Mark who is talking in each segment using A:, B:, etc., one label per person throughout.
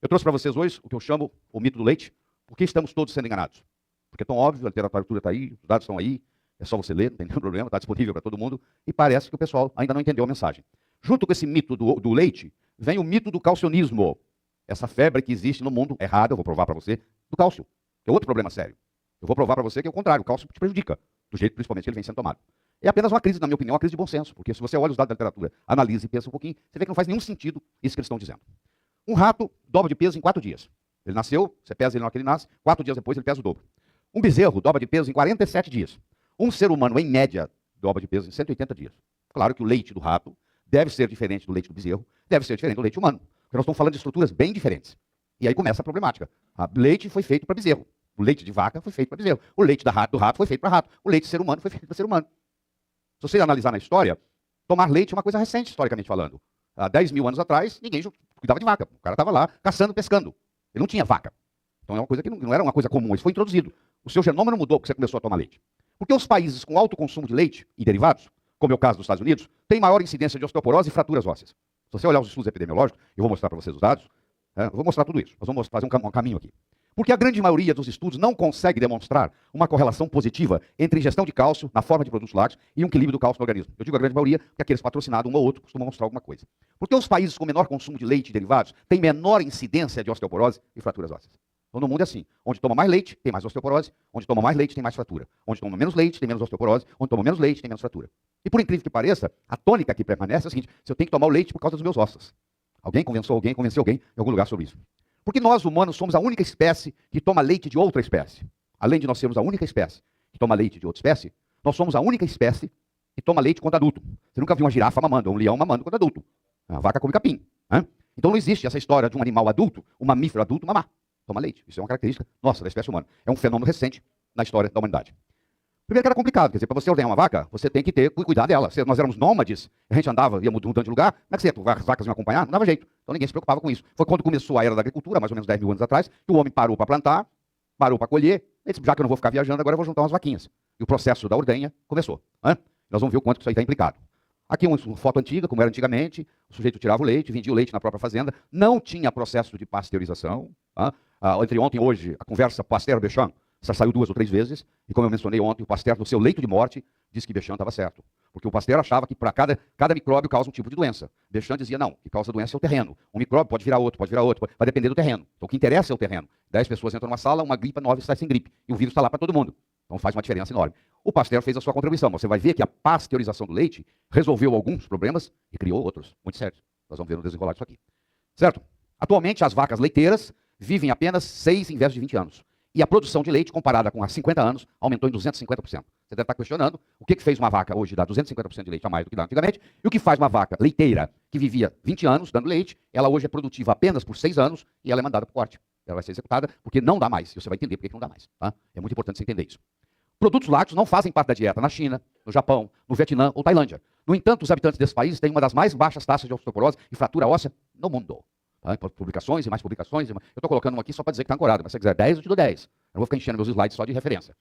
A: Eu trouxe para vocês hoje o que eu chamo o mito do leite. Por que estamos todos sendo enganados? Porque é tão óbvio, a literatura está aí, os dados estão aí, é só você ler, não tem nenhum problema, está disponível para todo mundo, e parece que o pessoal ainda não entendeu a mensagem. Junto com esse mito do leite, vem o mito do calcionismo. Essa febre que existe no mundo, errada, eu vou provar para você, do cálcio, que é outro problema sério. Eu vou provar para você que é o contrário, o cálcio te prejudica, do jeito principalmente que ele vem sendo tomado. É apenas uma crise, na minha opinião, uma crise de bom senso, porque se você olha os dados da literatura, analisa e pensa um pouquinho, você vê que não faz nenhum sentido isso que eles estão dizendo. Um rato dobra de peso em 4 dias. Ele nasceu, você pesa ele na hora que ele nasce, 4 dias depois ele pesa o dobro. Um bezerro dobra de peso em 47 dias. Um ser humano, em média, dobra de peso em 180 dias. Claro que o leite do rato deve ser diferente do leite do bezerro, deve ser diferente do leite humano. Porque nós estamos falando de estruturas bem diferentes. E aí começa a problemática. O leite foi feito para bezerro. O leite de vaca foi feito para bezerro. O leite do rato foi feito para rato. O leite de ser humano foi feito para ser humano. Se você analisar na história, tomar leite é uma coisa recente, historicamente falando. Há 10 mil anos atrás, ninguém cuidava de vaca. O cara estava lá caçando, pescando. Ele não tinha vaca. Então é uma coisa que não era uma coisa comum, isso foi introduzido. O seu genoma não mudou porque você começou a tomar leite. Porque os países com alto consumo de leite e derivados, como é o caso dos Estados Unidos, têm maior incidência de osteoporose e fraturas ósseas. Se você olhar os estudos epidemiológicos, eu vou mostrar para vocês os dados, eu vou mostrar tudo isso. Nós vamos fazer um caminho aqui. Porque a grande maioria dos estudos não consegue demonstrar uma correlação positiva entre ingestão de cálcio na forma de produtos lácteos e um equilíbrio do cálcio no organismo. Eu digo a grande maioria porque aqueles patrocinados, um ou outro, costumam mostrar alguma coisa. Porque os países com menor consumo de leite e derivados têm menor incidência de osteoporose e fraturas ósseas. Então no mundo é assim, onde toma mais leite, tem mais osteoporose, onde toma mais leite, tem mais fratura. Onde toma menos leite, tem menos osteoporose, onde toma menos leite, tem menos fratura. E por incrível que pareça, a tônica que permanece é a seguinte: se eu tenho que tomar o leite por causa dos meus ossos. Alguém convenceu alguém em algum lugar sobre isso. Porque nós, humanos, somos a única espécie que toma leite de outra espécie. Além de nós sermos a única espécie que toma leite de outra espécie, nós somos a única espécie que toma leite quando adulto. Você nunca viu uma girafa mamando, ou um leão mamando quando adulto. A vaca come capim. Né? Então não existe essa história de um animal adulto, um mamífero adulto, mamar. Toma leite. Isso é uma característica nossa, da espécie humana. É um fenômeno recente na história da humanidade. Primeiro que era complicado, quer dizer, para você ordenhar uma vaca, você tem que cuidar dela. Se nós éramos nômades, a gente andava, ia mudando de lugar, como é que você ia? As vacas iam acompanhar? Não dava jeito. Então ninguém se preocupava com isso. Foi quando começou a era da agricultura, mais ou menos 10 mil anos atrás, que o homem parou para plantar, parou para colher, e disse, já que eu não vou ficar viajando, agora eu vou juntar umas vaquinhas. E o processo da ordenha começou. Nós vamos ver o quanto isso aí está implicado. Aqui uma foto antiga, como era antigamente, o sujeito tirava o leite, vendia o leite na própria fazenda, não tinha processo de pasteurização. Entre ontem e hoje, a conversa Pasteur-Béchamp saiu 2 ou 3 vezes, e como eu mencionei ontem, o Pasteur, no seu leito de morte, disse que Béchamp estava certo. Porque o Pasteur achava que para cada micróbio causa um tipo de doença. Béchamp dizia, não, que causa doença é o terreno. Um micróbio pode virar outro, vai depender do terreno. Então o que interessa é o terreno. 10 pessoas entram numa sala, uma gripa, 9 sai sem gripe. E o vírus está lá para todo mundo. Então faz uma diferença enorme. O Pasteur fez a sua contribuição. Você vai ver que a pasteurização do leite resolveu alguns problemas e criou outros, muito sérios. Nós vamos ver no desenrolar disso aqui. Certo? Atualmente, as vacas leiteiras vivem apenas 6 em vez de 20 anos. E a produção de leite, comparada com há 50 anos, aumentou em 250%. Você deve estar questionando o que fez uma vaca hoje dar 250% de leite a mais do que dá antigamente, e o que faz uma vaca leiteira, que vivia 20 anos dando leite, ela hoje é produtiva apenas por 6 anos, e ela é mandada para o corte. Ela vai ser executada porque não dá mais. E você vai entender por que não dá mais. Tá? É muito importante você entender isso. Produtos lácteos não fazem parte da dieta na China, no Japão, no Vietnã ou Tailândia. No entanto, os habitantes desses países têm uma das mais baixas taxas de osteoporose e fratura óssea no mundo. Tá? Publicações e mais publicações. Eu estou colocando um aqui só para dizer que está ancorado, mas se você quiser 10, eu te dou 10. Eu não vou ficar enchendo meus slides só de referência.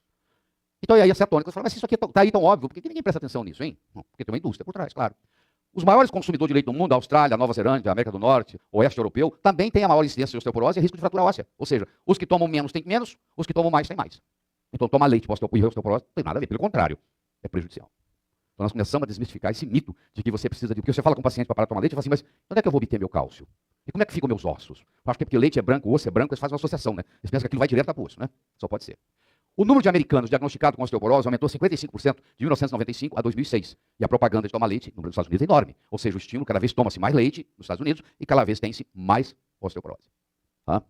A: Então, aí a cetônica fala, mas isso aqui está aí tão óbvio, por que ninguém presta atenção nisso, hein? Porque tem uma indústria por trás, claro. Os maiores consumidores de leite do mundo, a Austrália, a Nova Zelândia, a América do Norte, o Oeste Europeu, também têm a maior incidência de osteoporose e risco de fratura óssea. Ou seja, os que tomam menos têm menos, os que tomam mais têm mais. Então, tomar leite para osteoporose não tem nada a ver, pelo contrário, é prejudicial. Então, nós começamos a desmistificar esse mito de que você precisa de... Porque você fala com o paciente para parar de tomar leite e fala assim, mas onde é que eu vou obter meu cálcio? E como é que ficam meus ossos? Eu acho que é porque leite é branco, o osso é branco, eles fazem uma associação, né? Eles pensam que aquilo vai direto para o osso, né? Só pode ser. O número de americanos diagnosticados com osteoporose aumentou 55% de 1995 a 2006. E a propaganda de tomar leite nos Estados Unidos é enorme. Ou seja, o estímulo, cada vez toma-se mais leite nos Estados Unidos e cada vez tem-se mais osteoporose. Tá?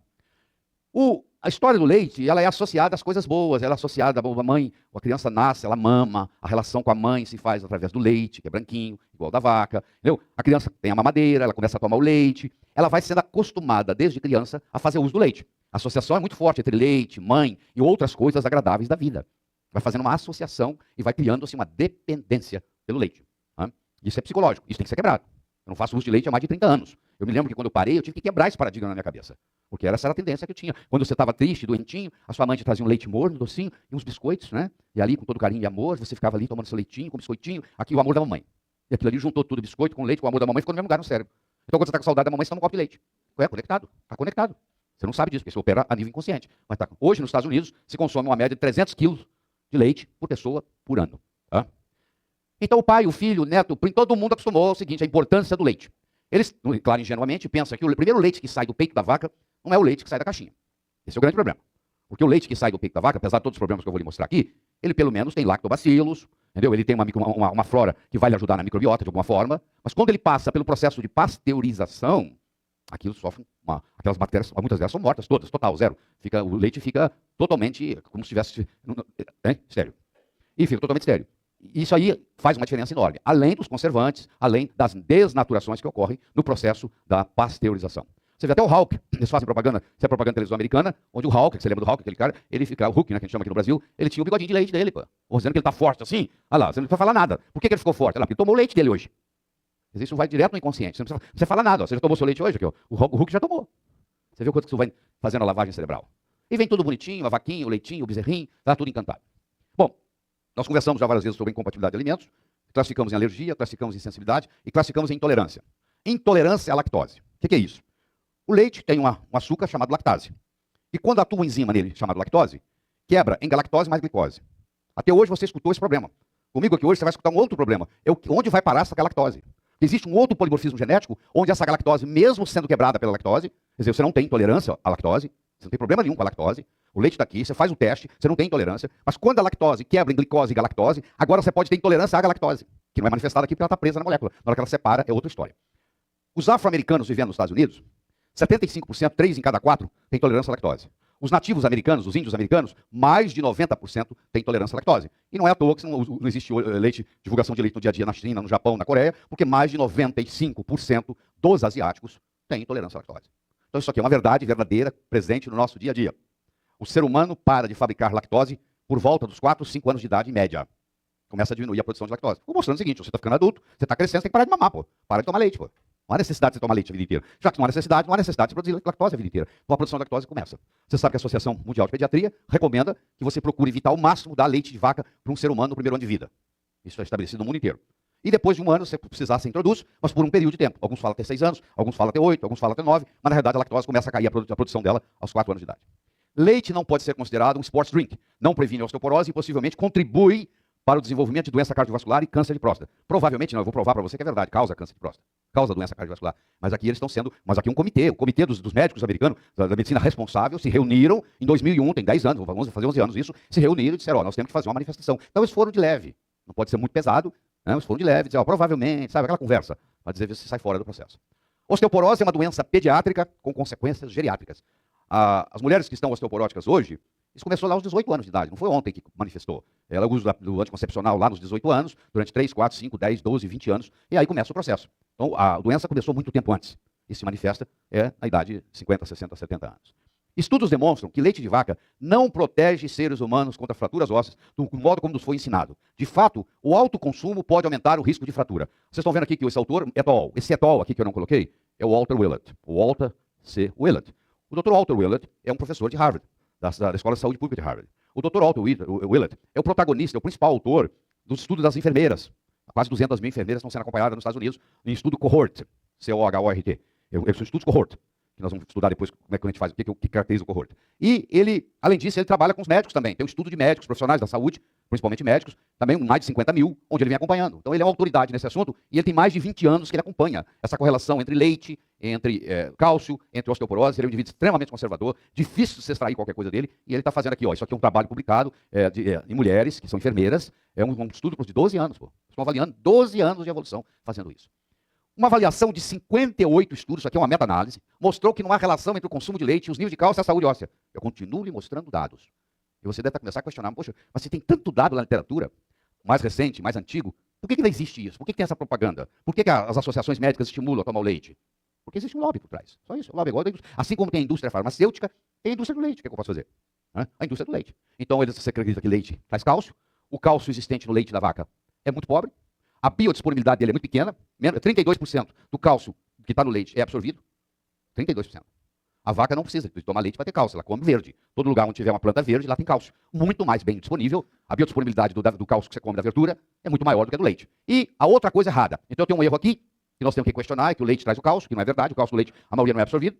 A: A história do leite, ela é associada às coisas boas, ela é associada à mãe, a criança nasce, ela mama, a relação com a mãe se faz através do leite, que é branquinho, igual da vaca. Entendeu? A criança tem a mamadeira, ela começa a tomar o leite, ela vai sendo acostumada desde criança a fazer uso do leite. A associação é muito forte entre leite, mãe e outras coisas agradáveis da vida. Vai fazendo uma associação e vai criando assim, uma dependência pelo leite. Tá? Isso é psicológico, isso tem que ser quebrado. Eu não faço uso de leite há mais de 30 anos. Eu me lembro que quando eu parei, eu tive que quebrar esse paradigma na minha cabeça. Porque essa era a tendência que eu tinha. Quando você estava triste, doentinho, a sua mãe te trazia um leite morno, docinho, e uns biscoitos, né? E ali, com todo carinho e amor, você ficava ali tomando seu leitinho, com biscoitinho, aqui o amor da mamãe. E aquilo ali juntou tudo, biscoito com leite, com o amor da mamãe, ficou no mesmo lugar no cérebro. Então, quando você está com saudade da mamãe, você toma um copo de leite. É conectado, está conectado. Você não sabe disso, porque você opera a nível inconsciente. Mas tá. Hoje, nos Estados Unidos, se consome uma média de 300 quilos de leite por pessoa por ano. Tá? Então o pai, o filho, o neto, o primo, todo mundo acostumou ao seguinte, a importância do leite. Eles, claro, ingenuamente, pensam que o primeiro leite que sai do peito da vaca não é o leite que sai da caixinha. Esse é o grande problema. Porque o leite que sai do peito da vaca, apesar de todos os problemas que eu vou lhe mostrar aqui, ele pelo menos tem lactobacilos, entendeu? Ele tem uma flora que vai lhe ajudar na microbiota de alguma forma, mas quando ele passa pelo processo de pasteurização, aquilo sofre aquelas bactérias, muitas delas são mortas, todas, total, zero. O leite fica totalmente, como se tivesse, estéril. E fica totalmente estéril. Isso aí faz uma diferença enorme, além dos conservantes, além das desnaturações que ocorrem no processo da pasteurização. Você vê até o Hawk, eles fazem propaganda, isso é propaganda de televisão americana, onde o Hawk, você lembra do Hawk, aquele cara, ele fica, o Hulk, né, que a gente chama aqui no Brasil, ele tinha o bigodinho de leite dele, pô. Dizendo que ele tá forte assim, olha lá, você não precisa falar nada. Por que ele ficou forte? Olha lá, porque ele tomou o leite dele hoje. Isso vai direto no inconsciente, você não precisa falar nada, ó. Você já tomou seu leite hoje aqui, ó. O Hulk já tomou. Você vê o quanto que isso vai fazendo a lavagem cerebral. E vem tudo bonitinho, a vaquinha, o leitinho, o bezerrinho, tá tudo encantado. Bom, nós conversamos já várias vezes sobre incompatibilidade de alimentos, classificamos em alergia, classificamos em sensibilidade e classificamos em intolerância. Intolerância à lactose. O que é isso? O leite tem um açúcar chamado lactase. E quando atua uma enzima nele, chamada lactose, quebra em galactose mais glicose. Até hoje você escutou esse problema. Comigo aqui hoje você vai escutar um outro problema. Onde vai parar essa galactose? Existe um outro polimorfismo genético, onde essa galactose, mesmo sendo quebrada pela lactose, quer dizer, você não tem intolerância à lactose, você não tem problema nenhum com a lactose, o leite está aqui, você faz o teste, você não tem intolerância, mas quando a lactose quebra em glicose e galactose, agora você pode ter intolerância à galactose, que não é manifestada aqui porque ela está presa na molécula. Na hora que ela separa, é outra história. Os afro-americanos vivendo nos Estados Unidos, 75%, 3 em cada 4, tem intolerância à lactose. Os nativos americanos, os índios americanos, mais de 90% têm intolerância à lactose. E não é à toa que não existe leite, divulgação de leite no dia a dia na China, no Japão, na Coreia, porque mais de 95% dos asiáticos têm intolerância à lactose. Então isso aqui é uma verdade verdadeira, presente no nosso dia a dia. O ser humano para de fabricar lactose por volta dos 4, 5 anos de idade em média. Começa a diminuir a produção de lactose. Estou mostrando o seguinte, você está ficando adulto, você está crescendo, você tem que parar de mamar, pô. Para de tomar leite, pô. Não há necessidade de você tomar leite a vida inteira. Já que não há necessidade de produzir lactose a vida inteira. Então a produção de lactose começa. Você sabe que a Associação Mundial de Pediatria recomenda que você procure evitar ao máximo dar leite de vaca para um ser humano no primeiro ano de vida. Isso é estabelecido no mundo inteiro. E depois de um ano, se precisar, você introduz, mas por um período de tempo. Alguns falam até 6 anos, alguns falam até 8, alguns falam até 9, mas na realidade a lactose começa a cair a produção dela aos 4 anos de idade. Leite não pode ser considerado um sports drink. Não previne a osteoporose e possivelmente contribui para o desenvolvimento de doença cardiovascular e câncer de próstata. Provavelmente, não, eu vou provar para você que é verdade, causa câncer de próstata, causa doença cardiovascular. Mas aqui eles estão sendo, aqui o comitê dos médicos americanos, da medicina responsável, se reuniram em 2001, tem 10 anos, vamos fazer 11 anos isso, se reuniram e disseram, nós temos que fazer uma manifestação. Então eles foram de leve, não pode ser muito pesado, né? Eles foram de leve, disseram, provavelmente, sabe, aquela conversa, para dizer se sai fora do processo. Osteoporose é uma doença pediátrica com consequências geriátricas. As mulheres que estão osteoporóticas hoje, isso começou lá aos 18 anos de idade, não foi ontem que manifestou. Ela usa do anticoncepcional lá nos 18 anos, durante 3, 4, 5, 10, 12, 20 anos, e aí começa o processo. Então, a doença começou muito tempo antes, e se manifesta na idade de 50, 60, 70 anos. Estudos demonstram que leite de vaca não protege seres humanos contra fraturas ósseas do modo como nos foi ensinado. De fato, o alto consumo pode aumentar o risco de fratura. Vocês estão vendo aqui que esse autor, esse etol aqui que eu não coloquei, é o Walter Willett. O Walter C. Willett. O Dr. Walter Willett é um professor de Harvard, da Escola de Saúde Pública de Harvard. O Dr. Walter Willett é o protagonista, é o principal autor do estudo das enfermeiras. Quase 200 mil enfermeiras estão sendo acompanhadas nos Estados Unidos em estudo cohort, C-O-H-O-R-T. São estudos cohort, que nós vamos estudar depois como é que a gente faz, o que caracteriza o cohort. E ele, além disso, ele trabalha com os médicos também. Tem um estudo de médicos, profissionais da saúde, principalmente médicos, também mais de 50 mil, onde ele vem acompanhando. Então ele é uma autoridade nesse assunto e ele tem mais de 20 anos que ele acompanha essa correlação entre leite, entre cálcio, entre osteoporose. Ele é um indivíduo extremamente conservador, difícil de se extrair qualquer coisa dele, e ele está fazendo aqui, ó, isso aqui é um trabalho publicado em mulheres que são enfermeiras, é um estudo de 12 anos, pô. Estão avaliando 12 anos de evolução fazendo isso. Uma avaliação de 58 estudos, isso aqui é uma meta-análise, mostrou que não há relação entre o consumo de leite e os níveis de cálcio e a saúde óssea. Eu continuo lhe mostrando dados. E você deve começar a questionar, poxa, mas se tem tanto dado na literatura, mais recente, mais antigo, por que não existe isso? Por que tem essa propaganda? Por que as associações médicas estimulam a tomar o leite? Porque existe um lobby por trás. Só isso, o lobby igual. Assim como tem a indústria farmacêutica, tem a indústria do leite. O que eu posso fazer? A indústria do leite. Então, você acredita que leite traz cálcio. O cálcio existente no leite da vaca é muito pobre. A biodisponibilidade dele é muito pequena. 32% do cálcio que está no leite é absorvido. 32%. A vaca não precisa de tomar leite para ter cálcio, ela come verde. Todo lugar onde tiver uma planta verde, lá tem cálcio. Muito mais bem disponível. A biodisponibilidade do cálcio que você come da verdura é muito maior do que a do leite. E a outra coisa errada. Então eu tenho um erro aqui que nós temos que questionar é que o leite traz o cálcio, que não é verdade, o cálcio do leite, a maioria não é absorvido,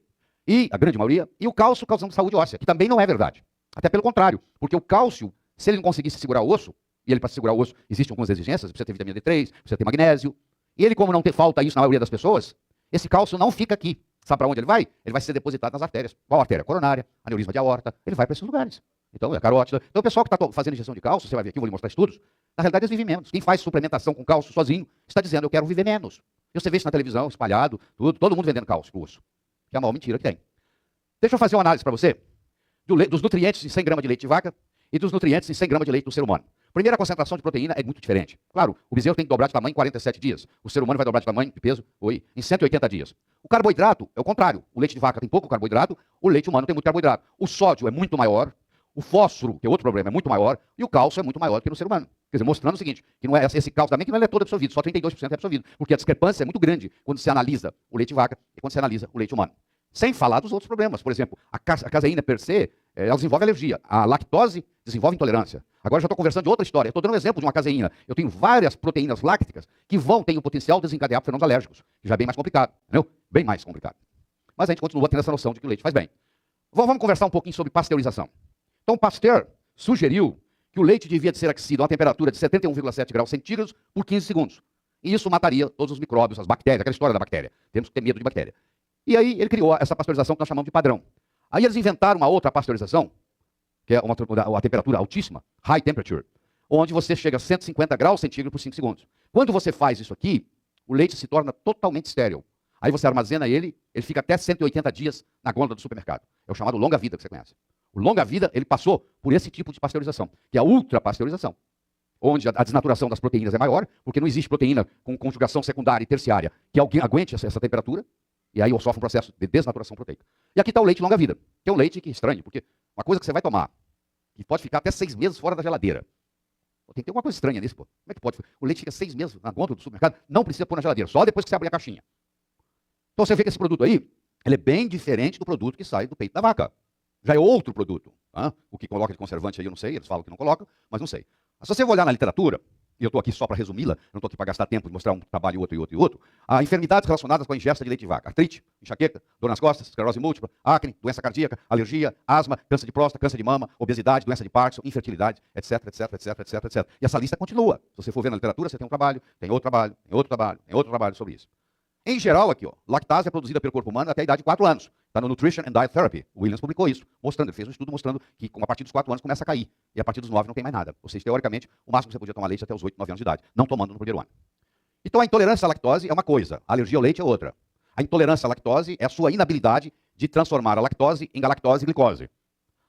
A: e a grande maioria, e o cálcio causando saúde óssea, que também não é verdade. Até pelo contrário, porque o cálcio, se ele não conseguisse segurar o osso, e ele para segurar o osso, existem algumas exigências, precisa ter vitamina D3, precisa ter magnésio, e ele, como não tem falta isso na maioria das pessoas, esse cálcio não fica aqui. Sabe para onde ele vai? Ele vai ser depositado nas artérias. Qual artéria? Coronária, aneurisma de aorta, ele vai para esses lugares. Então, é carótida. Então, o pessoal que está fazendo injeção de cálcio, você vai ver aqui, eu vou lhe mostrar estudos, na realidade eles vivem menos. Quem faz suplementação com cálcio sozinho está dizendo, eu quero viver menos. E você vê isso na televisão, espalhado, tudo, todo mundo vendendo cálcio para o osso. Que é a maior mentira que tem. Deixa eu fazer uma análise para você dos nutrientes em 100 gramas de leite de vaca e dos nutrientes em 100 gramas de leite do ser humano. Primeira, a concentração de proteína é muito diferente. Claro, o bezerro tem que dobrar de tamanho em 47 dias. O ser humano vai dobrar de tamanho, de peso, em 180 dias. O carboidrato é o contrário. O leite de vaca tem pouco carboidrato, o leite humano tem muito carboidrato. O sódio é muito maior, o fósforo, que é outro problema, é muito maior, e o cálcio é muito maior que no ser humano. Quer dizer, mostrando o seguinte, que não é esse cálcio também que não é todo absorvido, só 32% é absorvido, porque a discrepância é muito grande quando se analisa o leite de vaca e quando se analisa o leite humano. Sem falar dos outros problemas. Por exemplo, a caseína per se, ela desenvolve alergia. A lactose desenvolve intolerância. Agora já estou conversando de outra história. Estou dando um exemplo de uma caseína. Eu tenho várias proteínas lácticas que têm o potencial de desencadear fenômenos alérgicos. Que já é bem mais complicado. Entendeu? Bem mais complicado. Mas a gente continua tendo essa noção de que o leite faz bem. Vamos conversar um pouquinho sobre pasteurização. Então, Pasteur sugeriu que o leite devia de ser aquecido a uma temperatura de 71,7 graus centígrados por 15 segundos. E isso mataria todos os micróbios, as bactérias, aquela história da bactéria. Temos que ter medo de bactéria. E aí ele criou essa pasteurização que nós chamamos de padrão. Aí eles inventaram uma outra pasteurização, que é uma temperatura altíssima, high temperature, onde você chega a 150 graus centígrados por 5 segundos. Quando você faz isso aqui, o leite se torna totalmente estéril. Aí você armazena ele fica até 180 dias na gôndola do supermercado. É o chamado longa-vida que você conhece. O longa-vida, ele passou por esse tipo de pasteurização, que é a ultrapasteurização, onde a desnaturação das proteínas é maior, porque não existe proteína com conjugação secundária e terciária que aguente essa temperatura. E aí sofre um processo de desnaturação proteica. E aqui está o leite longa-vida, que é um leite que é estranho, porque uma coisa que você vai tomar, que pode ficar até 6 meses fora da geladeira. Tem que ter alguma coisa estranha nisso, pô. Como é que pode? O leite fica 6 meses na gôndola do supermercado, não precisa pôr na geladeira, só depois que você abrir a caixinha. Então você vê que esse produto aí, ele é bem diferente do produto que sai do peito da vaca. Já é outro produto. O que coloca de conservante aí eu não sei, eles falam que não colocam, mas não sei. Mas se você olhar na literatura, e eu estou aqui só para resumi-la, não estou aqui para gastar tempo de mostrar um trabalho e outro, há enfermidades relacionadas com a ingesta de leite de vaca. Artrite, enxaqueca, dor nas costas, esclerose múltipla, acne, doença cardíaca, alergia, asma, câncer de próstata, câncer de mama, obesidade, doença de Parkinson, infertilidade, etc, etc, etc, etc, etc. E essa lista continua. Se você for ver na literatura, você tem um trabalho, tem outro trabalho, tem outro trabalho, tem outro trabalho sobre isso. Em geral, aqui, lactase é produzida pelo corpo humano até a idade de 4 anos. Está no Nutrition and Diet Therapy. O Williams publicou isso, mostrando, ele fez um estudo mostrando que a partir dos 4 anos começa a cair. E a partir dos 9 não tem mais nada. Ou seja, teoricamente, o máximo que você podia tomar leite até os 8, 9 anos de idade, não tomando no primeiro ano. Então, a intolerância à lactose é uma coisa, a alergia ao leite é outra. A intolerância à lactose é a sua inabilidade de transformar a lactose em galactose e glicose.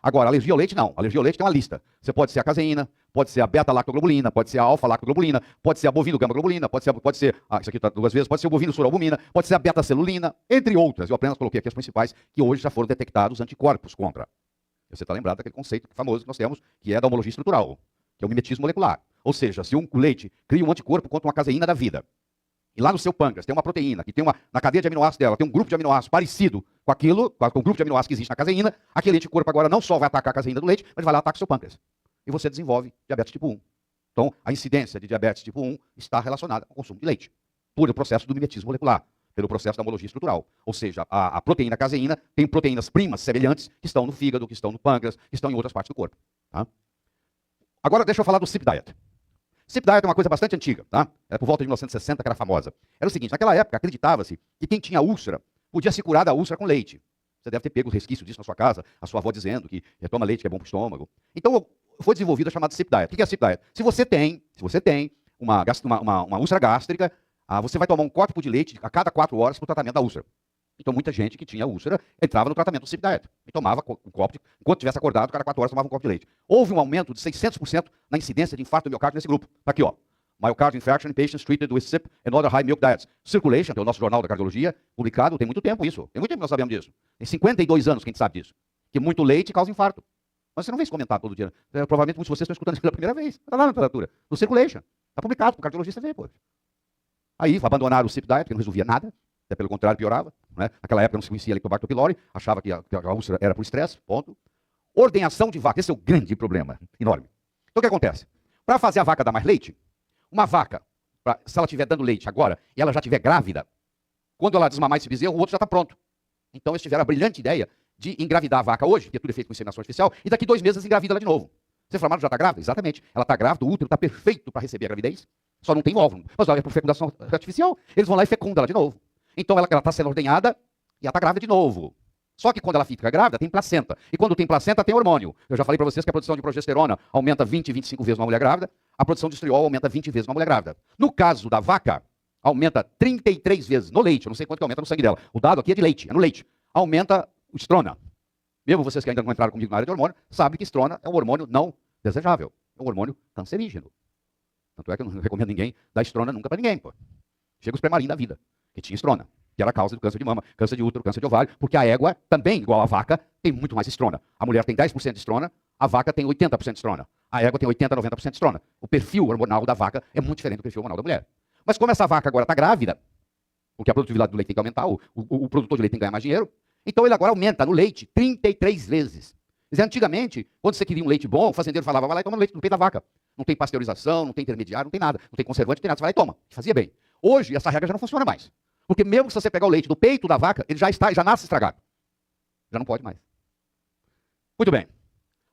A: Agora, alergia ao leite, não. Alergia ao leite tem uma lista. Você pode ser a caseína, pode ser a beta-lactoglobulina, pode ser a alfa-lactoglobulina, pode ser a bovino-gama-globulina, pode ser isso aqui está 2 vezes, pode ser o bovino-suralbumina, pode ser a beta-celulina, entre outras. Eu apenas coloquei aqui as principais que hoje já foram detectados anticorpos contra. Você está lembrado daquele conceito famoso que nós temos, que é da homologia estrutural, que é o mimetismo molecular. Ou seja, se o leite cria um anticorpo contra uma caseína da vida, e lá no seu pâncreas tem uma proteína, que tem na cadeia de aminoácidos dela, tem um grupo de aminoácidos parecido com o grupo de aminoácidos que existe na caseína, aquele anticorpo agora não só vai atacar a caseína do leite, mas vai lá atacar o seu pâncreas. E você desenvolve diabetes tipo 1. Então, a incidência de diabetes tipo 1 está relacionada ao consumo de leite, por o processo do mimetismo molecular, pelo processo da homologia estrutural. Ou seja, a proteína caseína tem proteínas primas semelhantes que estão no fígado, que estão no pâncreas, que estão em outras partes do corpo. Tá? Agora, deixa eu falar do SIP Diet. SIP Diet é uma coisa bastante antiga, tá? Era por volta de 1960 que era famosa. Era o seguinte, naquela época acreditava-se que quem tinha úlcera podia se curar da úlcera com leite. Você deve ter pego os resquícios disso na sua casa, a sua avó dizendo que toma leite que é bom para o estômago. Então foi desenvolvida a chamada SIP Diet. O que é a SIP Diet? Se você tem uma úlcera gástrica, você vai tomar um copo de leite a cada 4 horas para o tratamento da úlcera. Então muita gente que tinha úlcera entrava no tratamento do SIP Diet e tomava um copo, enquanto tivesse acordado, cada 4 horas tomava um copo de leite. Houve um aumento de 600% na incidência de infarto do miocárdio nesse grupo. Está aqui, ó. Myocardial infarction in patients treated with SIP and other high milk diets. Circulation, que é o nosso jornal da cardiologia, publicado, tem muito tempo isso. Tem muito tempo que nós sabemos disso. Tem 52 anos que a gente sabe disso. Que muito leite causa infarto. Mas você não vê isso comentado todo dia. Provavelmente muitos de vocês estão escutando isso pela primeira vez. Está lá na literatura. No Circulation. Está publicado, para o cardiologista ver, pô. Aí abandonaram o SIP Diet, que não resolvia nada. Até pelo contrário, piorava. Né? Naquela época não se conhecia Helicobacter pylori, achava que a úlcera era por estresse, ponto. Ordenhação de vaca, esse é o grande problema, enorme. Então o que acontece? Para fazer a vaca dar mais leite, uma vaca, se ela estiver dando leite agora e ela já estiver grávida, Quando ela desmamar esse bezerro, o outro já está pronto. Então eles tiveram a brilhante ideia de engravidar a vaca hoje, porque tudo é feito com inseminação artificial, e daqui 2 meses engravida ela de novo. Você falou, mas já está grávida? Exatamente. Ela está grávida, o útero está perfeito para receber a gravidez, só não tem óvulo. Mas olha, é por fecundação artificial, eles vão lá e fecundam ela de novo. Então ela está sendo ordenhada e ela está grávida de novo. Só que quando ela fica grávida, tem placenta. E quando tem placenta, tem hormônio. Eu já falei para vocês que a produção de progesterona aumenta 20, 25 vezes uma mulher grávida, a produção de estriol aumenta 20 vezes uma mulher grávida. No caso da vaca, aumenta 33 vezes no leite. Eu não sei quanto que aumenta no sangue dela. O dado aqui é de leite, é no leite. Aumenta o estrona. Mesmo vocês que ainda não entraram comigo na área de hormônio, sabem que estrona é um hormônio não desejável. É um hormônio cancerígeno. Tanto é que eu não recomendo ninguém dar estrona nunca para ninguém. Pô. Chega os pré-marim da vida, que tinha estrona, que era a causa do câncer de mama, câncer de útero, câncer de ovário, porque a égua também, igual a vaca, tem muito mais estrona. A mulher tem 10% de estrona, a vaca tem 80% de estrona. A égua tem 80%, 90% de estrona. O perfil hormonal da vaca é muito diferente do perfil hormonal da mulher. Mas como essa vaca agora está grávida, porque a produtividade do leite tem que aumentar, o produtor de leite tem que ganhar mais dinheiro, então ele agora aumenta no leite 33 vezes. Quer dizer, antigamente, quando você queria um leite bom, o fazendeiro falava, vai lá e toma leite no peito da vaca. Não tem pasteurização, não tem intermediário, não tem nada. Não tem conservante, não tem nada. Você vai lá e toma. Fazia bem. Hoje, essa regra já não funciona mais. Porque mesmo se você pegar o leite do peito da vaca, ele já nasce estragado. Já não pode mais. Muito bem.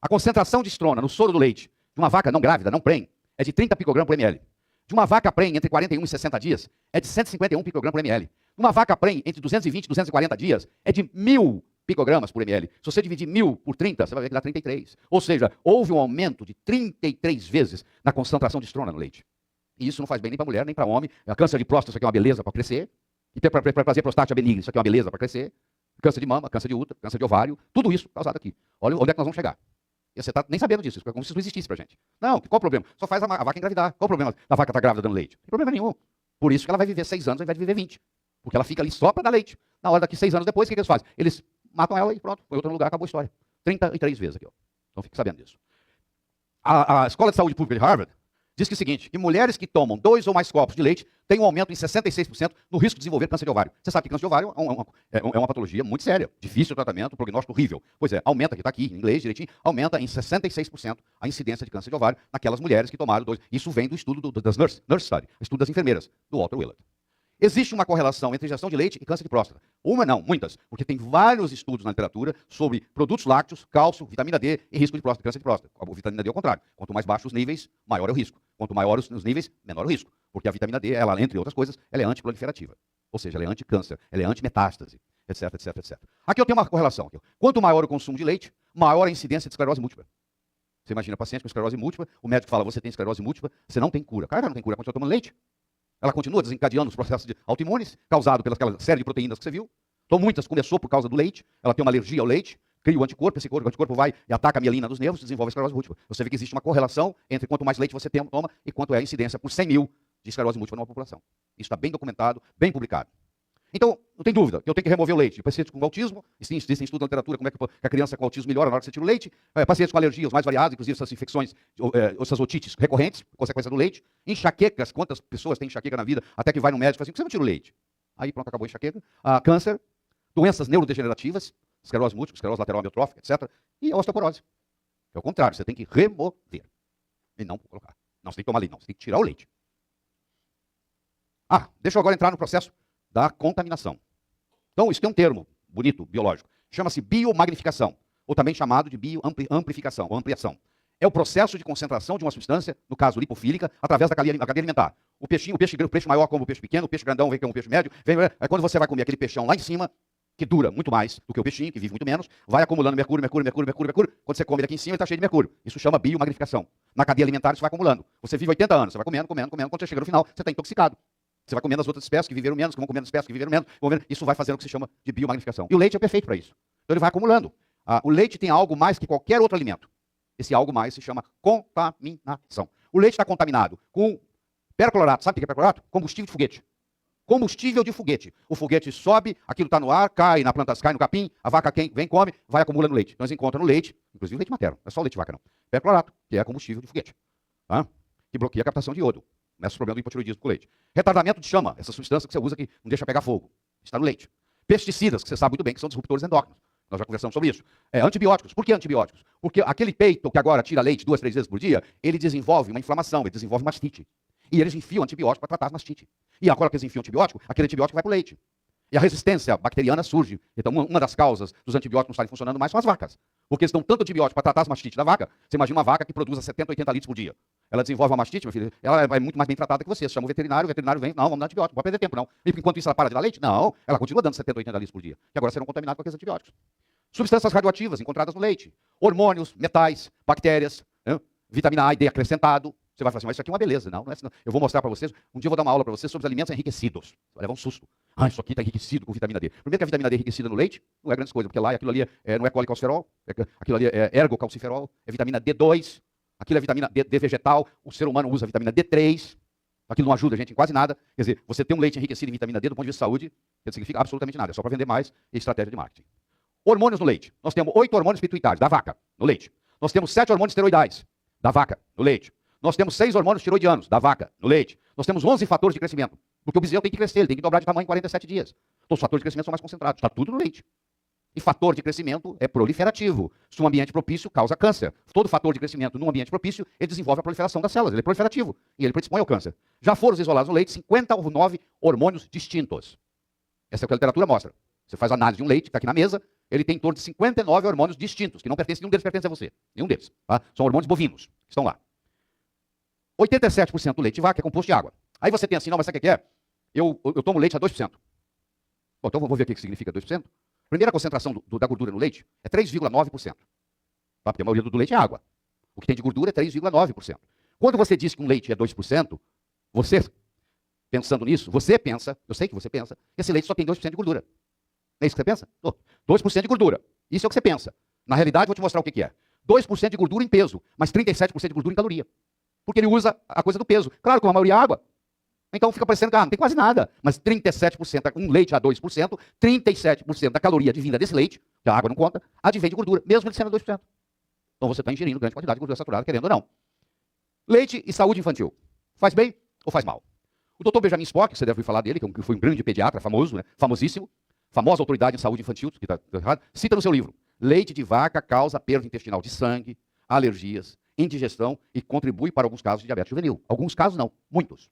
A: A concentração de estrona no soro do leite de uma vaca não grávida, não prenhe, é de 30 picogramas por ml. De uma vaca prenhe entre 41 e 60 dias, é de 151 picogramas por ml. Uma vaca prenhe entre 220 e 240 dias, é de 1.000 picogramas por ml. Se você dividir 1.000 por 30, você vai ver que dá 33. Ou seja, houve um aumento de 33 vezes na concentração de estrona no leite. E isso não faz bem nem para mulher, nem para homem. A câncer de próstata, isso aqui é uma beleza para crescer. E para fazer prostática benigna, isso aqui é uma beleza para crescer. Câncer de mama, câncer de útero, câncer de ovário, tudo isso causado aqui. Olha onde é que nós vamos chegar. E você está nem sabendo disso, é como se isso não existisse para gente. Não, qual o problema? Só faz a vaca engravidar. Qual o problema da vaca estar grávida dando leite? Não tem problema nenhum. Por isso que ela vai viver 6 anos ao invés de viver 20. Porque ela fica ali só para dar leite. Na hora daqui 6 anos depois, o que eles fazem? Eles matam ela e pronto, foi outro lugar, acabou a história. 33 vezes aqui, ó. Então fique sabendo disso. A Escola de Saúde Pública de Harvard diz que é o seguinte, que mulheres que tomam 2 ou mais copos de leite têm um aumento em 66% no risco de desenvolver câncer de ovário. Você sabe que câncer de ovário é uma patologia muito séria, difícil de tratamento, prognóstico horrível. Pois é, aumenta, que está aqui em inglês direitinho, aumenta em 66% a incidência de câncer de ovário naquelas mulheres que tomaram 2. Isso vem do estudo das nurse study, estudo das enfermeiras, do Walter Willett. Existe uma correlação entre ingestão de leite e câncer de próstata. Uma não, muitas, porque tem vários estudos na literatura sobre produtos lácteos, cálcio, vitamina D e risco de próstata, câncer de próstata. A vitamina D é o contrário. Quanto mais baixos os níveis, maior é o risco. Quanto maiores os níveis, menor o risco. Porque a vitamina D, ela, entre outras coisas, ela é antiproliferativa. Ou seja, ela é anticâncer, ela é antimetástase, etc, etc, etc. Aqui eu tenho uma correlação. Aqui. Quanto maior o consumo de leite, maior a incidência de esclerose múltipla. Você imagina paciente com esclerose múltipla, o médico fala, você tem esclerose múltipla, você não tem cura. Cara, não tem cura, continua tomando leite. Ela continua desencadeando os processos autoimunes, causados pela série de proteínas que você viu. Então, muitas começou por causa do leite, ela tem uma alergia ao leite, cria o anticorpo, esse anticorpo vai e ataca a mielina dos nervos, desenvolve a esclerose múltipla. Você vê que existe uma correlação entre quanto mais leite você toma e quanto é a incidência por 100 mil de esclerose múltipla numa população. Isso está bem documentado, bem publicado. Então, não tem dúvida que eu tenho que remover o leite. Pacientes com autismo, existem estudos na literatura como é que a criança com autismo melhora na hora que você tira o leite. Pacientes com alergias mais variadas, inclusive essas infecções, essas otites recorrentes, consequência do leite. Enxaquecas, quantas pessoas têm enxaqueca na vida, até que vai no médico e fala assim, por que você não tira o leite? Aí pronto, acabou a enxaqueca. Câncer, doenças neurodegenerativas, esclerose múltipla, esclerose lateral amiotrófica, etc. E a osteoporose. É o contrário, você tem que remover e não colocar. Não, você tem que tomar leite, não, você tem que tirar o leite. Deixa eu agora entrar no processo da contaminação. Então, isso tem um termo bonito, biológico. Chama-se biomagnificação, ou também chamado de bioamplificação, ou ampliação. É o processo de concentração de uma substância, no caso lipofílica, através da cadeia alimentar. O peixe maior come o peixe pequeno, o peixe grandão vem com o peixe médio. Quando você vai comer aquele peixão lá em cima, que dura muito mais do que o peixinho, que vive muito menos, vai acumulando mercúrio. Quando você come ele aqui em cima, ele está cheio de mercúrio. Isso chama biomagnificação. Na cadeia alimentar, isso vai acumulando. Você vive 80 anos, você vai comendo. Quando você chega no final, você está intoxicado. Você vai comendo as outras espécies que viveram menos, que vão comendo as espécies que viveram menos. Isso vai fazendo o que se chama de biomagnificação. E o leite é perfeito para isso. Então ele vai acumulando. O leite tem algo mais que qualquer outro alimento. Esse algo mais se chama contaminação. O leite está contaminado com perclorato. Sabe o que é perclorato? Combustível de foguete. Combustível de foguete. O foguete sobe, aquilo está no ar, cai na planta, cai no capim, a vaca vem, come, vai acumulando leite. Então eles encontram no leite, inclusive leite materno, não é só o leite de vaca não. Perclorato, que é combustível de foguete. Que bloqueia a captação de iodo. Começa o problema do hipotiroidismo com o leite. Retardamento de chama, essa substância que você usa que não deixa pegar fogo. Está no leite. Pesticidas, que você sabe muito bem que são disruptores endócrinos. Nós já conversamos sobre isso. Antibióticos. Por que antibióticos? Porque aquele peito que agora tira leite 2, 3 vezes por dia, ele desenvolve uma inflamação, ele desenvolve mastite. E eles enfiam antibiótico para tratar a mastite. E agora que eles enfiam antibiótico, aquele antibiótico vai para o leite. E a resistência bacteriana surge. Então, uma das causas dos antibióticos não estarem funcionando mais são as vacas. Porque eles dão tanto antibiótico para tratar as mastites da vaca. Você imagina uma vaca que produza 70, 80 litros por dia. Ela desenvolve uma mastite, meu filho, ela é muito mais bem tratada que você. Você chama o veterinário vem, não, vamos dar antibiótico, não pode perder tempo, não. E enquanto isso ela para de dar leite? Não, ela continua dando 70, 80 litros por dia. E agora serão contaminados com aqueles antibióticos. Substâncias radioativas encontradas no leite. Hormônios, metais, bactérias, né? Vitamina A e D acrescentado. Você vai falar assim, mas isso aqui é uma beleza. Não, não é assim, não. Eu vou mostrar para vocês, um dia eu vou dar uma aula para vocês sobre os alimentos enriquecidos. Você vai levar um susto. Ah, isso aqui está enriquecido com vitamina D. Primeiro que a vitamina D enriquecida no leite não é grande coisa, porque lá aquilo ali não é colecalciferol, aquilo ali é ergocalciferol, é vitamina D2, aquilo é vitamina D vegetal, o ser humano usa vitamina D3, aquilo não ajuda a gente em quase nada. Quer dizer, você ter um leite enriquecido em vitamina D do ponto de vista de saúde, não significa absolutamente nada, é só para vender mais e estratégia de marketing. Hormônios no leite. Nós temos 8 hormônios pituitários, da vaca, no leite. Nós temos 7 hormônios esteroidais, da vaca, no leite. Nós temos 6 hormônios tiroidianos, da vaca, no leite. Nós temos 11 fatores de crescimento. Porque o bezerro tem que crescer, ele tem que dobrar de tamanho em 47 dias. Então os fatores de crescimento são mais concentrados. Está tudo no leite. E fator de crescimento é proliferativo. Se um ambiente propício causa câncer. Todo fator de crescimento num ambiente propício, ele desenvolve a proliferação das células. Ele é proliferativo. E ele predispõe ao câncer. Já foram isolados no leite 59 hormônios distintos. Essa é o que a literatura mostra. Você faz análise de um leite que está aqui na mesa, ele tem em torno de 59 hormônios distintos, que não pertencem, nenhum deles pertence a você. Nenhum deles. Tá? São hormônios bovinos, que estão lá. 87% do leite de vaca é composto de água. Aí você tem assim, não, mas sabe o que é? Eu tomo leite a 2%. Bom, então vou ver o que significa 2%. Primeira concentração da gordura no leite é 3,9%. Tá? Porque a maioria do leite é água. O que tem de gordura é 3,9%. Quando você diz que um leite é 2%, você, pensando nisso, você pensa, eu sei que você pensa, que esse leite só tem 2% de gordura. Não é isso que você pensa? 2% de gordura. Isso é o que você pensa. Na realidade, vou te mostrar o que é. 2% de gordura em peso, mas 37% de gordura em caloria. Porque ele usa a coisa do peso. Claro, como a maioria é água. Então fica parecendo que não tem quase nada. Mas 37%, um leite a 2%, 37% da caloria advinda desse leite, que a água não conta, advém de gordura, mesmo ele sendo 2%. Então você está ingerindo grande quantidade de gordura saturada, querendo ou não. Leite e saúde infantil. Faz bem ou faz mal? O Dr. Benjamin Spock, você deve ouvir falar dele, que foi um grande pediatra, famoso, né? Famosíssimo, famosa autoridade em saúde infantil, que está errado, cita no seu livro: leite de vaca causa perda intestinal de sangue, alergias, indigestão e contribui para alguns casos de diabetes juvenil. Alguns casos não, muitos.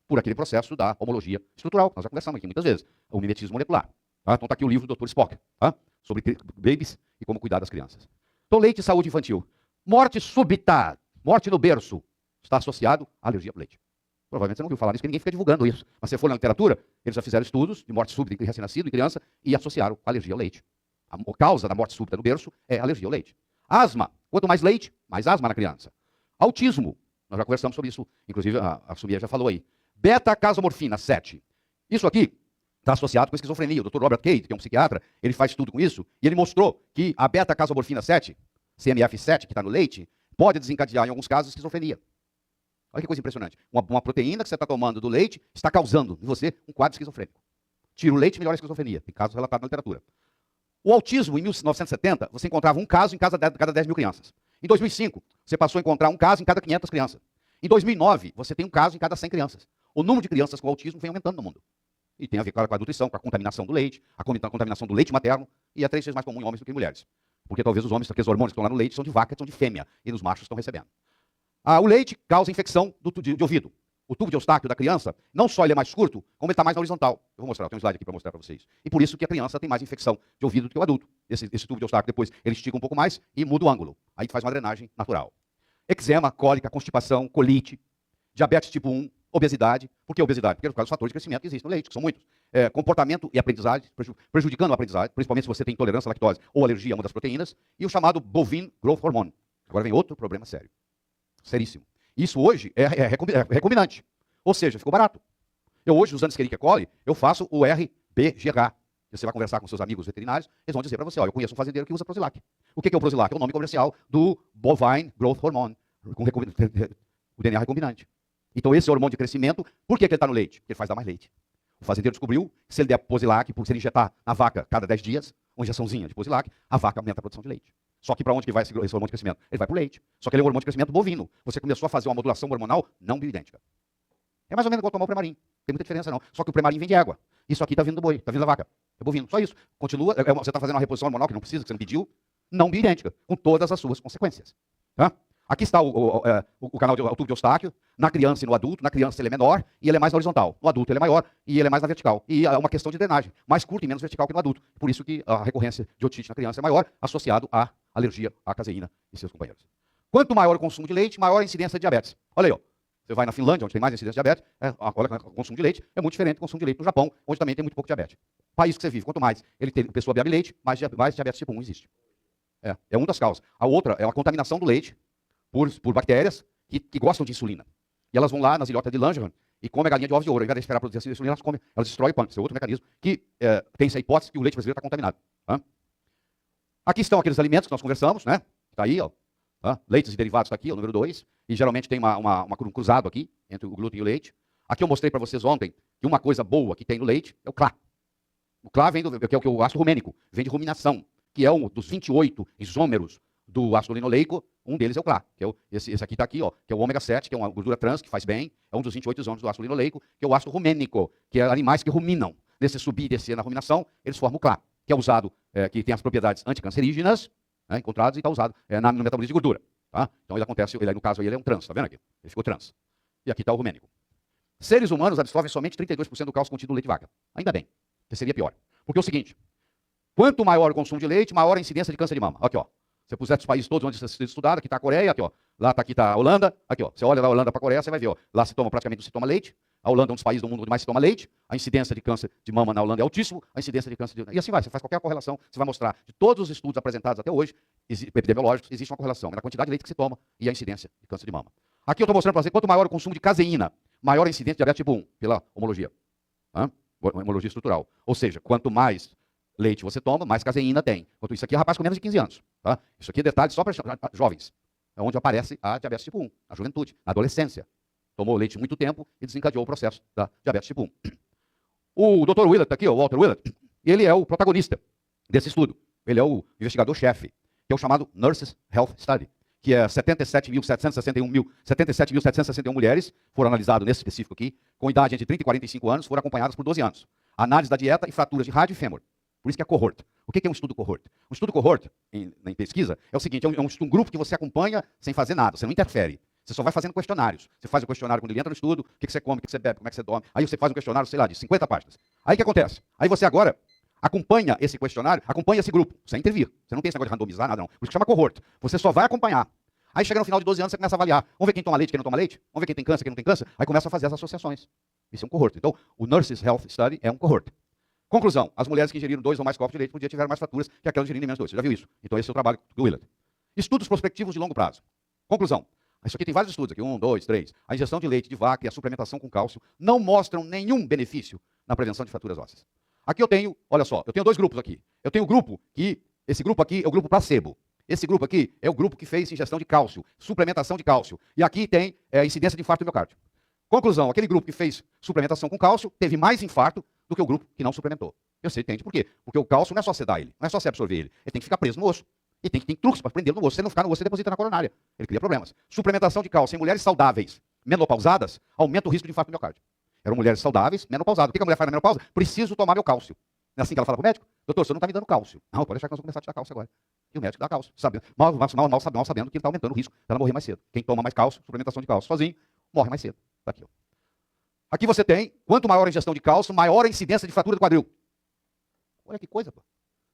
A: Por aquele processo da homologia estrutural, que nós já conversamos aqui muitas vezes, o mimetismo molecular. Tá? Então está aqui o livro do Dr. Spock, tá? Sobre babies e como cuidar das crianças. Então, leite e saúde infantil. Morte súbita, morte no berço, está associado à alergia ao leite. Provavelmente você não ouviu falar nisso, porque ninguém fica divulgando isso. Mas se for na literatura, eles já fizeram estudos de morte súbita em recém-nascido, em criança, e associaram a alergia ao leite. A causa da morte súbita no berço é a alergia ao leite. Asma. Quanto mais leite, mais asma na criança. Autismo. Nós já conversamos sobre isso. Inclusive, a Sumia já falou aí. Beta-casomorfina, 7. Isso aqui está associado com a esquizofrenia. O Dr. Robert Cade, que é um psiquiatra, ele faz estudo com isso, e ele mostrou que a beta-casomorfina 7, CMF7, que está no leite, pode desencadear, em alguns casos, esquizofrenia. Olha que coisa impressionante. Uma proteína que você está tomando do leite está causando em você um quadro esquizofrênico. Tira o leite e melhora a esquizofrenia. Tem casos relatados na literatura. O autismo, em 1970, você encontrava um caso em cada 10 mil crianças. Em 2005, você passou a encontrar um caso em cada 500 crianças. Em 2009, você tem um caso em cada 100 crianças. O número de crianças com autismo vem aumentando no mundo. E tem a ver com a nutrição, com a contaminação do leite, a contaminação do leite materno, e é 3 vezes mais comum em homens do que em mulheres. Porque talvez os homens, aqueles hormônios que estão lá no leite, são de vaca, são de fêmea, e os machos estão recebendo. O leite causa infecção de ouvido. O tubo de Eustáquio da criança, não só ele é mais curto, como ele está mais na horizontal. Eu vou mostrar, eu tenho um slide aqui para mostrar para vocês. E por isso que a criança tem mais infecção de ouvido do que o adulto. Esse tubo de Eustáquio depois ele estica um pouco mais e muda o ângulo. Aí faz uma drenagem natural. Eczema, cólica, constipação, colite, diabetes tipo 1, obesidade. Por que obesidade? Porque é por causa dos fatores de crescimento que existem no leite, que são muitos. Comportamento e aprendizagem, prejudicando a aprendizagem, principalmente se você tem intolerância à lactose ou alergia a uma das proteínas. E o chamado bovine growth hormone. Agora vem outro problema sério. Seríssimo. Isso hoje é recombinante. Ou seja, ficou barato. Eu hoje, usando Escherichia coli, eu faço o RBGH. Você vai conversar com seus amigos veterinários, eles vão dizer para você, eu conheço um fazendeiro que usa Prozilac. O que é o Prozilac? É o nome comercial do Bovine Growth Hormone, o DNA recombinante. Então esse é o hormônio de crescimento. Por que ele está no leite? Porque ele faz dar mais leite. O fazendeiro descobriu que se ele der Prozilac, se ele injetar na vaca cada 10 dias, uma injeçãozinha de Prozilac, a vaca aumenta a produção de leite. Só que para onde que vai esse hormônio de crescimento? Ele vai para o leite. Só que ele é um hormônio de crescimento bovino. Você começou a fazer uma modulação hormonal não bioidêntica. É mais ou menos igual tomar o Premarin. Não tem muita diferença não. Só que o Premarin vem de água. Isso aqui está vindo do boi, está vindo da vaca. É bovino. Só isso. Continua, você está fazendo uma reposição hormonal que não precisa, que você não pediu, não bioidêntica, com todas as suas consequências. Tá? Aqui está o canal, o tubo de Eustáquio. Na criança e no adulto, na criança ele é menor e ele é mais na horizontal. No adulto ele é maior e ele é mais na vertical. E é uma questão de drenagem, mais curta e menos vertical que no adulto. Por isso que a recorrência de otite na criança é maior, associado à alergia à caseína e seus companheiros. Quanto maior o consumo de leite, maior a incidência de diabetes. Olha aí, ó. Você vai na Finlândia, onde tem mais incidência de diabetes, olha, o consumo de leite é muito diferente do consumo de leite no Japão, onde também tem muito pouco diabetes. O país que você vive, quanto mais ele tem, a pessoa bebe leite, mais diabetes tipo 1 existe. É uma das causas. A outra é a contaminação do leite por bactérias que gostam de insulina. E elas vão lá nas ilhotas de Langerhans e comem a galinha de ovos de ouro. Ao invés de esperar produzir a insulina, elas destroem o pâncreas. Esse é outro mecanismo que tem essa hipótese que o leite brasileiro está contaminado. Tá? Aqui estão aqueles alimentos que nós conversamos, né? Está aí, ó. Leites e derivados está aqui, o número 2. E geralmente tem um cruzado aqui, entre o glúten e o leite. Aqui eu mostrei para vocês ontem que uma coisa boa que tem no leite é o CLA. O CLA vem que é o ácido rumênico, vem de ruminação, que é um dos 28 isômeros do ácido linoleico. Um deles é o CLA, que é esse aqui está aqui, ó, que é o ômega 7, que é uma gordura trans, que faz bem. É um dos 28 isômeros do ácido linoleico, que é o ácido rumênico, que é animais que ruminam. Nesse subir e descer na ruminação, eles formam o CLA, que é usado, que tem as propriedades anticancerígenas, né, encontradas e está usado no metabolismo de gordura. Tá? Então ele acontece, no caso aí ele é um trans, tá vendo aqui? Ele ficou trans. E aqui está o rumênico. Seres humanos absorvem somente 32% do cálcio contido no leite de vaca. Ainda bem, que seria pior. Porque é o seguinte, quanto maior o consumo de leite, maior a incidência de câncer de mama. Aqui, ó. Se você puser os países todos onde você está estudado, aqui está a Coreia, aqui, ó. Aqui está a Holanda, aqui, ó. Você olha da Holanda para a Coreia, você vai ver, ó. Lá praticamente se toma leite. A Holanda é um dos países do mundo onde mais se toma leite. A incidência de câncer de mama na Holanda é altíssimo. A incidência de câncer de... E assim vai, você faz qualquer correlação, você vai mostrar de todos os estudos apresentados até hoje, epidemiológicos, existe uma correlação na quantidade de leite que se toma e a incidência de câncer de mama. Aqui eu estou mostrando para você, quanto maior o consumo de caseína, maior a incidência de diabetes tipo 1, pela homologia. Homologia estrutural. Ou seja, quanto mais leite você toma, mais caseína tem. Enquanto isso aqui é rapaz com menos de 15 anos. Tá? Isso aqui é detalhe só para jovens. É onde aparece a diabetes tipo 1, na juventude, na adolescência. Tomou leite muito tempo e desencadeou o processo da diabetes tipo 1. O Dr. Willett, aqui, o Walter Willett, ele é o protagonista desse estudo. Ele é o investigador-chefe, que é o chamado Nurses Health Study, que é 77.761 mulheres foram analisadas nesse específico aqui, com idade entre 30 e 45 anos, foram acompanhadas por 12 anos. Análise da dieta e fraturas de rádio e fêmur. Por isso que é cohort. O que é um estudo cohort? Um estudo cohort, em pesquisa, é o seguinte, é um grupo que você acompanha sem fazer nada, você não interfere. Você só vai fazendo questionários. Você faz o questionário quando ele entra no estudo, o que você come, o que você bebe, como é que você dorme. Aí você faz um questionário, sei lá, de 50 páginas. Aí o que acontece? Aí você agora acompanha esse questionário, acompanha esse grupo, sem intervir. Você não tem esse negócio de randomizar, nada não. Por isso que chama cohort. Você só vai acompanhar. Aí chega no final de 12 anos, você começa a avaliar. Vamos ver quem toma leite, quem não toma leite? Vamos ver quem tem câncer, quem não tem câncer? Aí começa a fazer as associações. Isso é um cohort. Então, o Nurses Health Study é um cohort. Conclusão, as mulheres que ingeriram 2 ou mais copos de leite por dia tiveram mais fraturas que aquelas ingerindo menos 2. Você já viu isso? Então esse é o trabalho do Willett. Estudos prospectivos de longo prazo. Conclusão, isso aqui tem vários estudos aqui, 1, 2, 3. A ingestão de leite de vaca e a suplementação com cálcio não mostram nenhum benefício na prevenção de fraturas ósseas. Aqui eu tenho, olha só, eu tenho 2 grupos aqui. Eu tenho o grupo que, esse grupo aqui é o grupo placebo. Esse grupo aqui é o grupo que fez ingestão de cálcio, suplementação de cálcio. E aqui tem incidência de infarto do miocárdio. Conclusão, aquele grupo que fez suplementação com cálcio teve mais infarto do que o grupo que não suplementou. Você entende por quê? Porque o cálcio não é só você dar ele, não é só você absorver ele. Ele tem que ficar preso no osso. E tem truques para prender no osso. Se ele não ficar no osso, você deposita na coronária. Ele cria problemas. Suplementação de cálcio em mulheres saudáveis, menopausadas, aumenta o risco de infarto do miocárdio. Eram mulheres saudáveis, menopausadas. O que a mulher faz na menopausa? Preciso tomar meu cálcio. Não é assim que ela fala para o médico? Doutor, você não está me dando cálcio. Não, pode deixar que nós vamos começar a te dar cálcio agora. E o médico dá cálcio, mal sabendo que ele está aumentando o risco dela morrer mais cedo. Quem toma mais cálcio, suplementação de cálcio sozinho, morre mais cedo. Tá aqui, ó. Aqui você tem, quanto maior a ingestão de cálcio, maior a incidência de fratura do quadril. Olha que coisa, pô.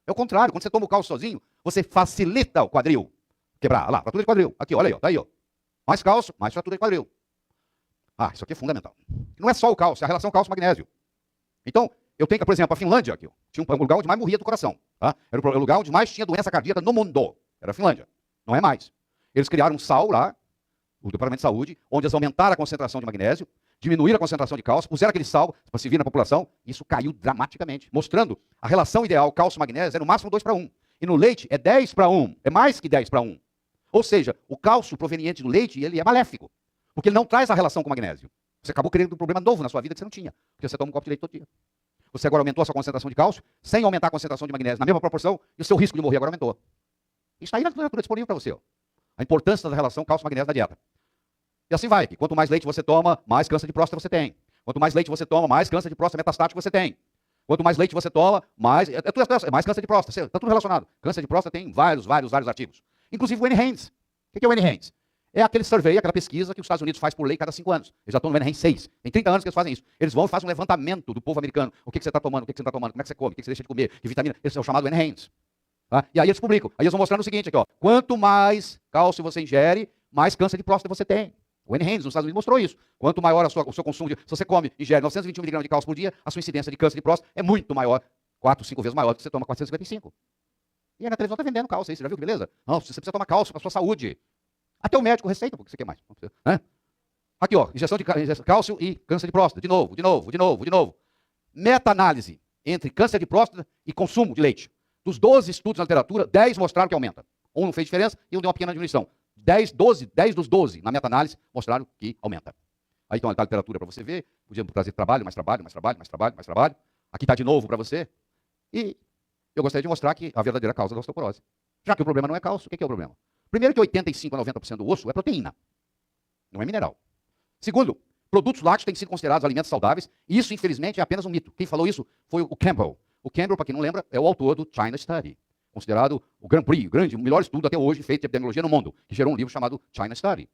A: É o contrário, quando você toma o cálcio sozinho, você facilita o quadril quebrar. Olha lá, fratura de quadril. Aqui, olha aí, ó, tá aí, ó. Mais cálcio, mais fratura de quadril. Ah, isso aqui é fundamental. Não é só o cálcio, é a relação cálcio-magnésio. Então, eu tenho que, por exemplo, a Finlândia, aqui, ó, tinha um lugar onde mais morria do coração. Tá? Era o lugar onde mais tinha doença cardíaca no mundo. Era a Finlândia. Não é mais. Eles criaram um sal lá, o Departamento de Saúde, onde eles aumentaram a concentração de magnésio, diminuíram a concentração de cálcio, puseram aquele sal para se vir na população, e isso caiu dramaticamente, mostrando a relação ideal cálcio-magnésio é no máximo 2:1. E no leite é 10:1, é mais que 10:1. Ou seja, o cálcio proveniente do leite, ele é maléfico, porque ele não traz a relação com o magnésio. Você acabou criando um problema novo na sua vida que você não tinha, porque você toma um copo de leite todo dia. Você agora aumentou a sua concentração de cálcio, sem aumentar a concentração de magnésio na mesma proporção, e o seu risco de morrer agora aumentou. Isso está aí na literatura disponível para você. Ó. A importância da relação cálcio-magnésio na dieta. E assim vai. Quanto mais leite você toma, mais câncer de próstata você tem. Quanto mais leite você toma, mais câncer de próstata metastático você tem. Quanto mais leite você toma, mais mais câncer de próstata. Está tudo relacionado. Câncer de próstata tem vários artigos. Inclusive o NHANES. O que é o NHANES? É aquele survey, aquela pesquisa que os Estados Unidos faz por lei cada 5 anos. Eles já estão no NHANES 6. Tem 30 anos que eles fazem isso. Eles vão e fazem um levantamento do povo americano. O que você está tomando, o que você não está tomando, como é que você come, o que você deixa de comer, que vitamina. Esse é o chamado NHANES. Tá? E aí eles publicam. Aí eles vão mostrando o seguinte aqui, ó. Quanto mais cálcio você ingere, mais câncer de próstata você tem. O NHANES nos Estados Unidos mostrou isso. Quanto maior o seu consumo, se você ingere 921 mg de cálcio por dia, a sua incidência de câncer de próstata é muito maior, 4, 5 vezes maior do que você toma 455. E aí na televisão está vendendo cálcio aí, você já viu que beleza? Não, você precisa tomar cálcio para a sua saúde. Até o médico receita, porque você quer mais. Né? Aqui, ó, injeção de cálcio e câncer de próstata. De novo. Meta-análise entre câncer de próstata e consumo de leite. Dos 12 estudos na literatura, 10 mostraram que aumenta. Um não fez diferença e um deu uma pequena diminuição. 10 dos 12 na meta-análise mostraram que aumenta. Aí então, está a literatura para você ver. Podíamos trazer trabalho. Aqui está de novo para você. E eu gostaria de mostrar que a verdadeira causa da osteoporose. Já que o problema não é cálcio, o que é o problema? Primeiro que 85 a 90% do osso é proteína, não é mineral. Segundo, produtos lácteos têm sido considerados alimentos saudáveis, e isso, infelizmente, é apenas um mito. Quem falou isso foi o Campbell. O Campbell, para quem não lembra, é o autor do China Study, considerado o Grand Prix, o melhor estudo até hoje feito de epidemiologia no mundo, que gerou um livro chamado China Study,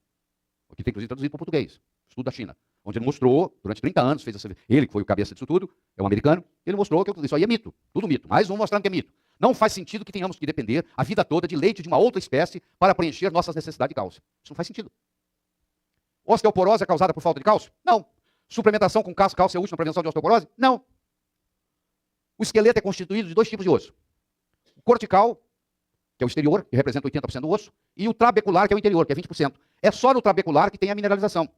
A: que tem inclusive traduzido para o português, Estudo da China, onde ele mostrou, durante 30 anos, ele que foi o cabeça disso tudo, é um americano, ele mostrou que isso aí é mito, tudo mito, mais um mostrando que é mito. Não faz sentido que tenhamos que depender a vida toda de leite de uma outra espécie para preencher nossas necessidades de cálcio. Isso não faz sentido. Osteoporose é causada por falta de cálcio? Não. Suplementação com cálcio é útil na prevenção de osteoporose? Não. O esqueleto é constituído de 2 tipos de osso. O cortical, que é o exterior, que representa 80% do osso, e o trabecular, que é o interior, que é 20%. É só no trabecular que tem a mineralização.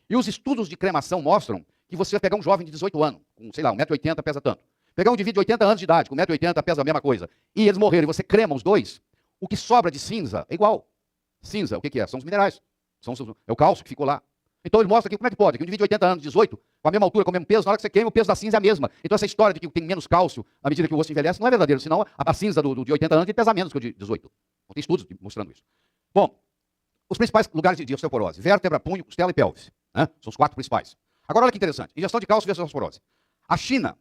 A: E os estudos de cremação mostram que você vai pegar um jovem de 18 anos, com, sei lá, 1,80 m, pesa tanto. Pegar um indivíduo de 80 anos de idade, com 1,80 m, pesa a mesma coisa, e eles morrerem, você crema os dois, o que sobra de cinza é igual. Cinza, o que é? São os minerais. É o cálcio que ficou lá. Então ele mostra aqui como é que pode, que um indivíduo de 80 anos, 18, com a mesma altura, com o mesmo peso, na hora que você queima, o peso da cinza é a mesma. Então essa história de que tem menos cálcio à medida que o osso envelhece não é verdadeiro, senão a cinza de 80 anos tem pesa menos que o de 18. Não tem estudos mostrando isso. Bom, os principais lugares de osteoporose: vértebra, punho, costela e pelvis. Né? São os 4 principais. Agora olha que interessante, ingestão de cálcio versus osteoporose. A China,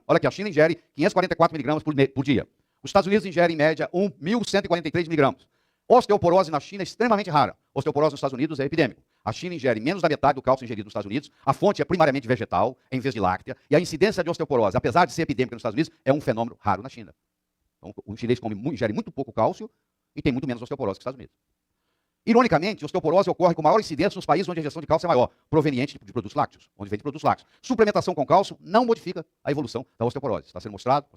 A: olha aqui, a China ingere 544 miligramas por dia. Os Estados Unidos ingerem em média 1.143 miligramas. Osteoporose na China é extremamente rara. Osteoporose nos Estados Unidos é epidêmico. A China ingere menos da metade do cálcio ingerido nos Estados Unidos. A fonte é primariamente vegetal, em vez de láctea. E a incidência de osteoporose, apesar de ser epidêmica nos Estados Unidos, é um fenômeno raro na China. Então, o chinês ingere muito pouco cálcio e tem muito menos osteoporose que os Estados Unidos. Ironicamente, a osteoporose ocorre com maior incidência nos países onde a ingestão de cálcio é maior, proveniente de produtos lácteos, onde vem de produtos lácteos. Suplementação com cálcio não modifica a evolução da osteoporose. Está sendo mostrado.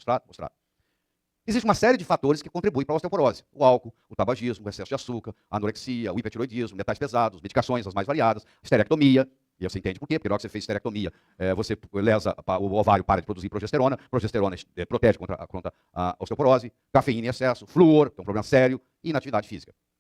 A: Existe uma série de fatores que contribuem para a osteoporose. O álcool, o tabagismo, o excesso de açúcar, a anorexia, o hipertiroidismo, metais pesados, medicações, as mais variadas, esterectomia. E você entende por quê? Porque na hora que você fez esterectomia, você lesa, o ovário para de produzir progesterona protege contra a osteoporose, cafeína em excesso, flúor, que é um problema sério, e inatividade física.